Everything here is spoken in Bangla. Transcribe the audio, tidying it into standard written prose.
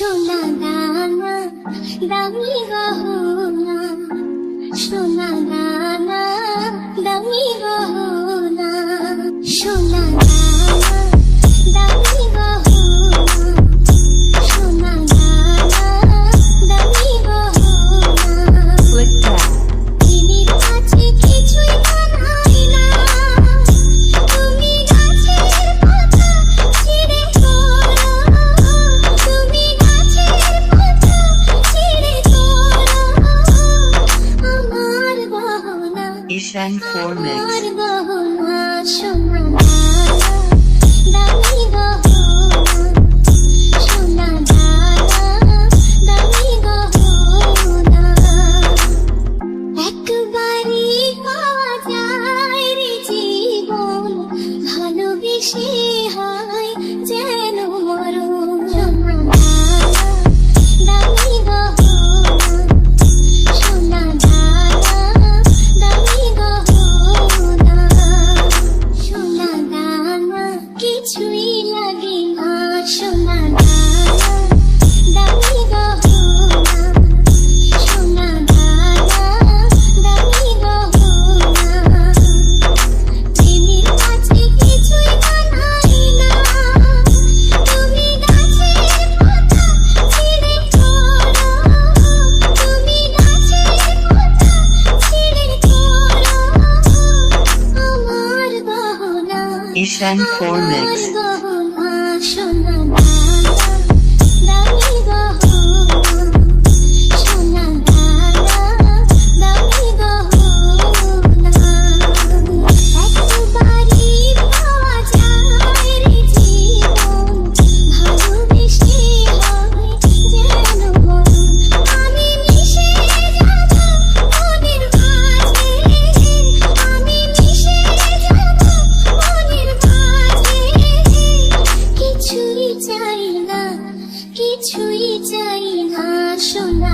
সোনা দানা দামি গহনা, সোনা দানা দামি গহনা, সোনা দানা দামি গহনা, সোনা দানা দামি গহনা। দিনের কাছে কিছুই মানায় না, তুমি গাছের পাতা ছিঁড়ে করো, তুমি গাছের পাতা ছিঁড়ে করো, আমার গহনা, Ishan 4 Mix. আমার গহনা, সোনা দানা দামি গহনা, সোনা দানা দামি গহনা। একবারই পাওয়া যায় রে জীবন, ভালোবেসে হয় যেন মরণ। সোনা দানা দামি গহনা, সোনা দানা দামি গহনা, সোনা দানা কিছুই লাগে না, সোনা দানা দামি গহনা, সোনা দানা দামি গহনা। প্রেমের কাছে কিছুই মানায় না, তুমি গাছের পাতা ছিঁড়ে করো, তুমি গাছের পাতা ছিঁড়ে করো, আমার গহনা, Ishan 4 Mix. আমার গহনা, সোনা দানা দামি গহনা, সোনা দানা দামি গহনা। একবারই পাওয়া যায় রে জীবন, ভালোবেসে হয় যেন মরণ। আমি মিশে যাব মনের মাঝে, আমি মিশে যাব মনের মাঝে, কিছুই চাই না, কিছুই চাই না, সোনা